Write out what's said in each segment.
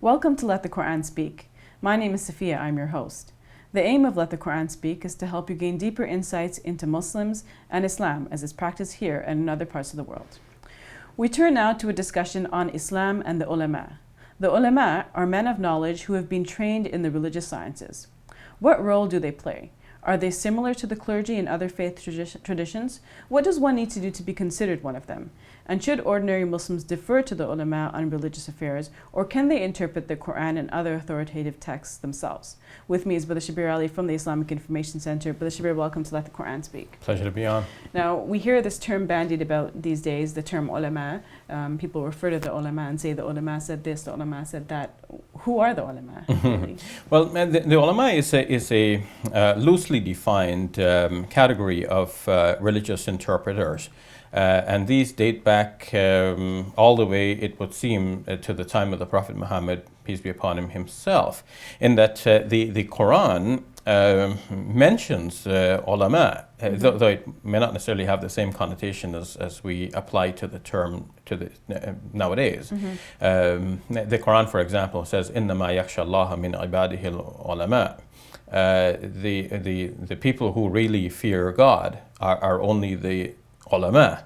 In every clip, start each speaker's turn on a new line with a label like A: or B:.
A: Welcome to Let the Quran Speak. My name is Sophia, I'm your host. The aim of Let the Quran Speak is to help you gain deeper insights into Muslims and Islam as it's practiced here and in other parts of the world. We turn now to a discussion on Islam and the Ulama. The Ulama are men of knowledge who have been trained in the religious sciences. What role do they play? Are they similar to the clergy in other faith traditions? What does one need to do to be considered one of them? And should ordinary Muslims defer to the ulama on religious affairs, or can they interpret the Quran and other authoritative texts themselves? With me is Brother Shabir Ali from the Islamic Information Center. Brother Shabir, welcome to Let the Quran Speak.
B: Pleasure to be on.
A: Now, we hear this term bandied about these days, the term ulama. People refer to the ulama and say the ulama said this, the ulama said that. Who are the ulama, really?
B: Well, the ulama is a loosely defined category of religious interpreters. And these date back all the way, it would seem, to the time of the Prophet Muhammad, peace be upon him, himself, in that the Quran mentions ulama, though it may not necessarily have the same connotation as we apply to the term nowadays. The Quran, for example, says, إِنَّمَا يَخْشَى اللَّهَ مِنْ عِبَادِهِ الْعُلَمَاء. The people who really fear God are only the ulama.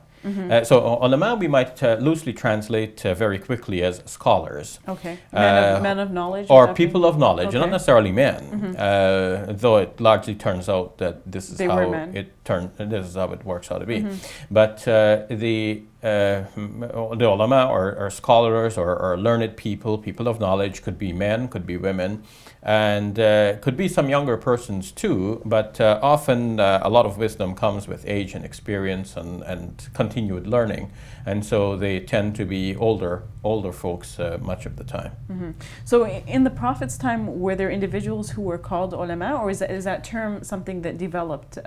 B: So ulama we might loosely translate very quickly as scholars.
A: Okay. Men of knowledge?
B: Or people of knowledge,
A: okay.
B: Not necessarily men, though it largely turns out that this is how it works out to be. But the ulama are scholars or learned people of knowledge, could be men, could be women, and could be some younger persons too, but often a lot of wisdom comes with age and experience and continued learning, and so they tend to be older folks much of the time.
A: So in the Prophet's time, were there individuals who were called ulama, or is that term something that developed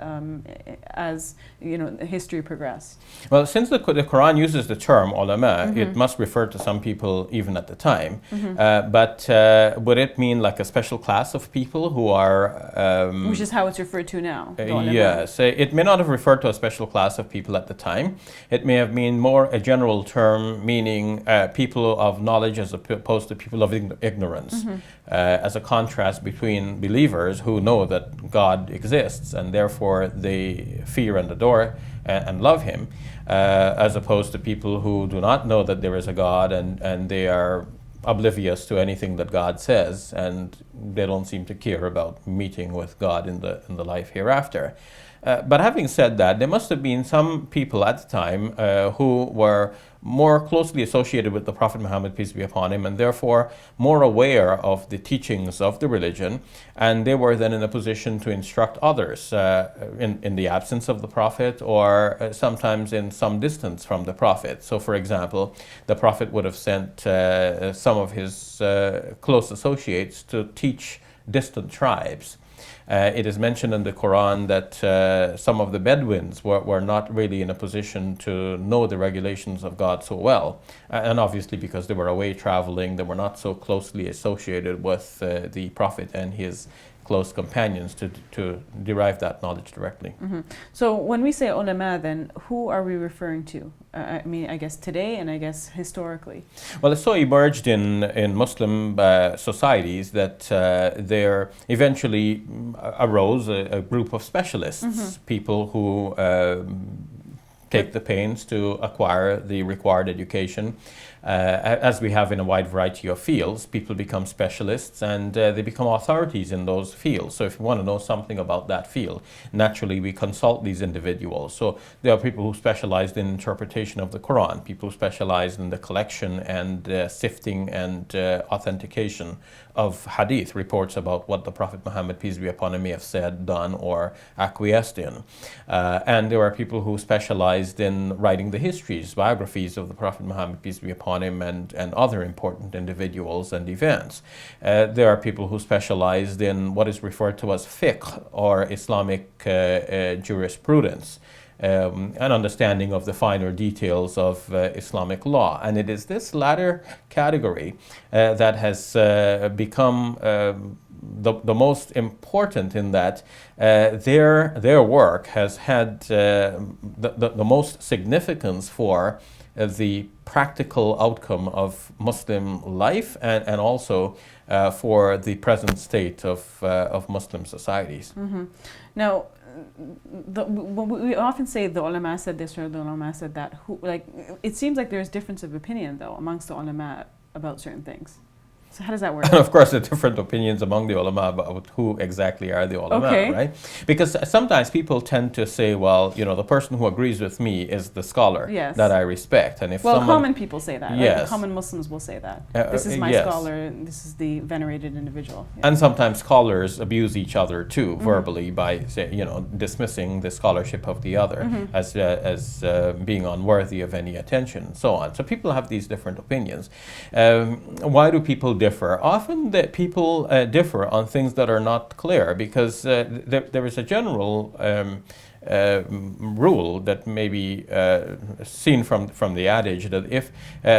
A: as history progressed?
B: Well, since the Quran uses the term ulama, it must refer to some people even at the time. But would it mean like a special class of people who are...
A: which is how it's referred to now.
B: Yes. It may not have referred to a special class of people at the time. It may have been more a general term meaning people of knowledge as opposed to people of ignorance, as a contrast between believers who know that God exists and therefore they fear and adore and love him, as opposed to people who do not know that there is a God and they are oblivious to anything that God says, and they don't seem to care about meeting with God in the life hereafter. But having said that, there must have been some people at the time who were more closely associated with the Prophet Muhammad, peace be upon him, and therefore more aware of the teachings of the religion, and they were then in a position to instruct others in the absence of the Prophet, or sometimes in some distance from the Prophet. So for example, the Prophet would have sent some of his close associates to teach distant tribes. It is mentioned in the Quran that some of the Bedouins were not really in a position to know the regulations of God so well. And obviously because they were away traveling, they were not so closely associated with the Prophet and his close companions to derive that knowledge directly.
A: So when we say ulama, then who are we referring to? I guess today and I guess historically.
B: Well, it's so emerged in Muslim societies that there eventually arose a group of specialists, people who take the pains to acquire the required education. As we have in a wide variety of fields, people become specialists and they become authorities in those fields. So if we want to know something about that field, naturally we consult these individuals. So there are people who specialized in interpretation of the Quran, people who specialized in the collection and sifting and authentication of hadith, reports about what the Prophet Muhammad, peace be upon him, may have said, done, or acquiesced in. And there are people who specialized in writing the histories, biographies of the Prophet Muhammad, peace be upon him, and other important individuals and events. There are people who specialized in what is referred to as fiqh, or Islamic jurisprudence. An understanding of the finer details of Islamic law. And it is this latter category that has become the most important, in that their work has had the most significance for the practical outcome of Muslim life and also for the present state of Muslim societies.
A: Now, we often say the ulama said this or the ulama said that. It seems like there's difference of opinion, though, amongst the ulama about certain things. So how does that work?
B: And of course, there are different opinions among the ulama about who exactly are the ulama, right? Because sometimes people tend to say, well, the person who agrees with me is the scholar that I respect. And if
A: common people say that.
B: Yes.
A: Like, common Muslims will say that. This is my scholar, and this is the venerated individual. Yeah.
B: And sometimes scholars abuse each other too, verbally, by dismissing the scholarship of the other as being unworthy of any attention, and so on. So people have these different opinions. Why do people differ? Often that people differ on things that are not clear, because there is a general rule that may be seen from the adage that if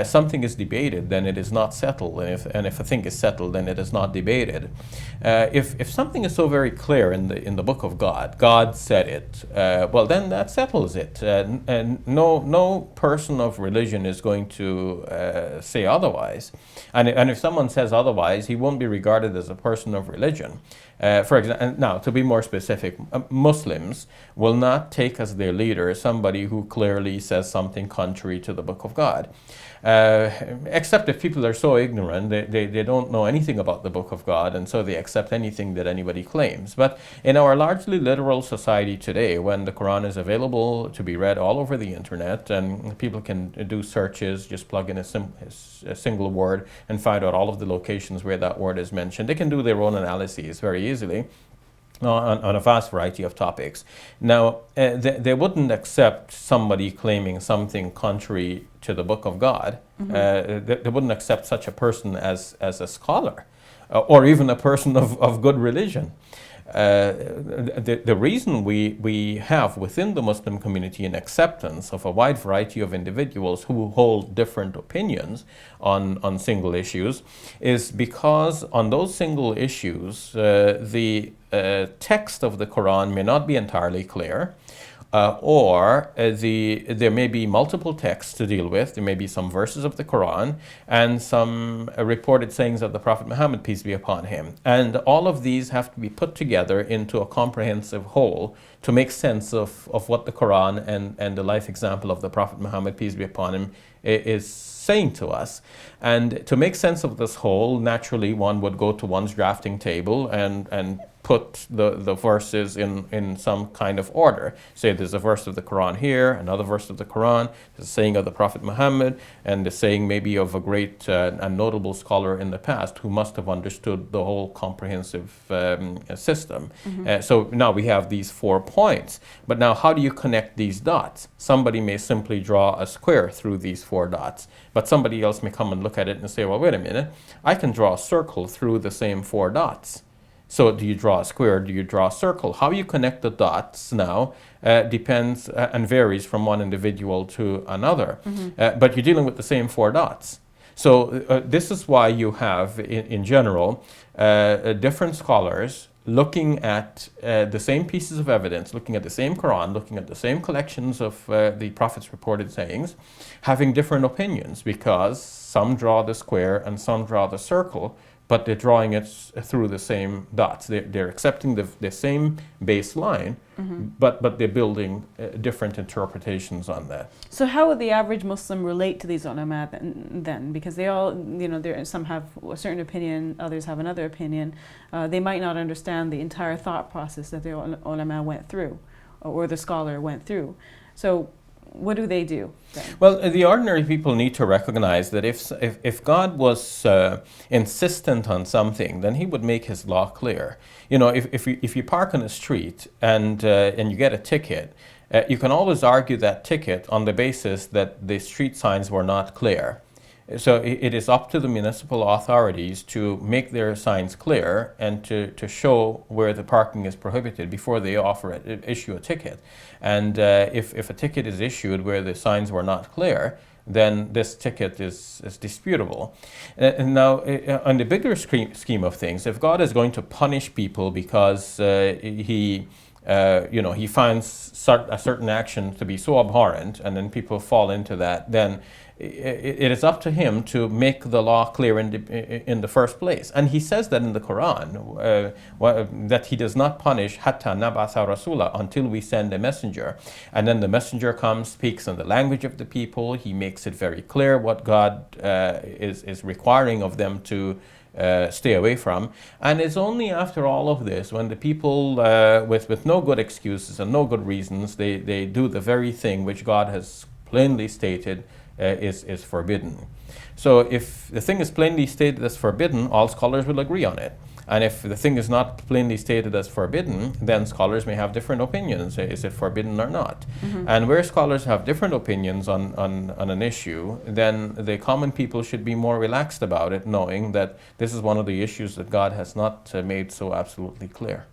B: something is debated, then it is not settled, and if a thing is settled, then it is not debated. If something is so very clear in the Book of God, God said it, well, then that settles it, and no person of religion is going to say otherwise. And if someone says otherwise, he won't be regarded as a person of religion. For example, now to be more specific, Muslims will not take as their leader somebody who clearly says something contrary to the Book of God. Except if people are so ignorant, they don't know anything about the Book of God, and so they accept anything that anybody claims. But in our largely literal society today, when the Quran is available to be read all over the internet, and people can do searches, just plug in a single word and find out all of the locations where that word is mentioned, they can do their own analyses very easily on a vast variety of topics. Now, they wouldn't accept somebody claiming something contrary to the Book of God. They wouldn't accept such a person as a scholar or even a person of good religion. The reason we have within the Muslim community an acceptance of a wide variety of individuals who hold different opinions on single issues is because on those single issues, the text of the Quran may not be entirely clear. Or there may be multiple texts to deal with. There may be some verses of the Quran and some reported sayings of the Prophet Muhammad, peace be upon him. And all of these have to be put together into a comprehensive whole to make sense of what the Quran and the life example of the Prophet Muhammad, peace be upon him, is saying to us. And to make sense of this whole, naturally one would go to one's drafting table and put the verses in some kind of order. Say there's a verse of the Quran here, another verse of the Quran, there's a saying of the Prophet Muhammad, and the saying maybe of a great and notable scholar in the past who must have understood the whole comprehensive system. So now we have these 4 points. But now how do you connect these dots? Somebody may simply draw a square through these 4 dots, but somebody else may come and look at it and say, well, wait a minute, I can draw a circle through the same 4 dots. So do you draw a square? Do you draw a circle? How you connect the dots now depends and varies from one individual to another. But you're dealing with the same 4 dots. So this is why you have, in general, different scholars looking at the same pieces of evidence, looking at the same Quran, looking at the same collections of the Prophet's reported sayings, having different opinions because some draw the square and some draw the circle, but they're drawing it through the same dots. They're accepting the same baseline, but they're building different interpretations on that.
A: So how would the average Muslim relate to these ulama then? Because they all, some have a certain opinion, others have another opinion. They might not understand the entire thought process that the ulama went through, or the scholar went through. So what do they do then?
B: Well, the ordinary people need to recognize that if God was insistent on something, then he would make his law clear. If you park on a street and you get a ticket, you can always argue that ticket on the basis that the street signs were not clear. So it is up to the municipal authorities to make their signs clear and to show where the parking is prohibited before they issue a ticket. And if a ticket is issued where the signs were not clear, then this ticket is disputable. And now, on the bigger scheme of things, if God is going to punish people because he he finds a certain action to be so abhorrent, and then people fall into that, then it is up to him to make the law clear in the first place. And he says that in the Quran, that he does not punish hatta nab'atha rasula, until we send a messenger. And then the messenger comes, speaks in the language of the people. He makes it very clear what God is requiring of them to stay away from. And it's only after all of this, when the people with no good excuses and no good reasons, they do the very thing which God has plainly stated is forbidden. So if the thing is plainly stated as forbidden, all scholars will agree on it. And if the thing is not plainly stated as forbidden, then scholars may have different opinions. Is it forbidden or not? And where scholars have different opinions on an issue, then the common people should be more relaxed about it, knowing that this is one of the issues that God has not made so absolutely clear.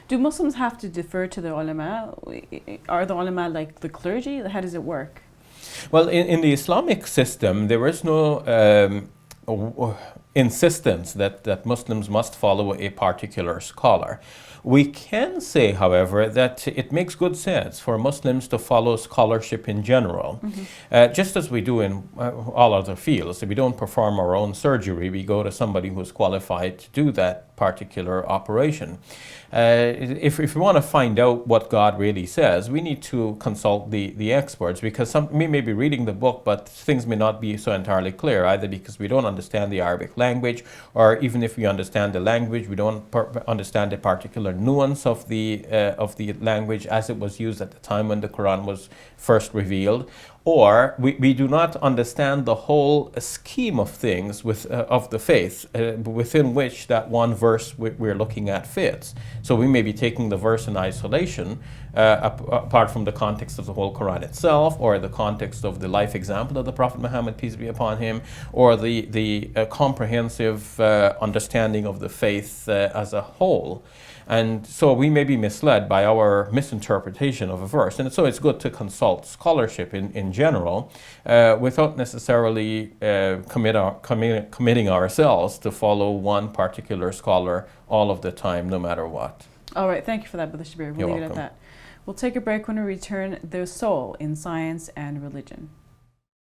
A: Do Muslims have to defer to the ulama? Are the ulama like the clergy? How does it work?
B: Well, in the Islamic system, there is no insistence that Muslims must follow a particular scholar. We can say, however, that it makes good sense for Muslims to follow scholarship in general, just as we do in all other fields. If we don't perform our own surgery, we go to somebody who's qualified to do that particular operation. If we want to find out what God really says, we need to consult the experts, because we may be reading the book, but things may not be so entirely clear, either because we don't understand the Arabic language, or even if we understand the language, we don't understand the particular nuance of the language as it was used at the time when the Quran was first revealed. Or we do not understand the whole scheme of things of the faith within which that one verse we're looking at fits. So we may be taking the verse in isolation, apart from the context of the whole Quran itself, or the context of the life example of the Prophet Muhammad, peace be upon him, or the comprehensive understanding of the faith as a whole. And so we may be misled by our misinterpretation of a verse. And so it's good to consult scholarship in general without necessarily committing ourselves to follow one particular scholar all of the time, no matter what.
A: All right, thank you for that, Brother Shabir. We'll leave it at that. We'll take a break. When we return. The soul in science and religion.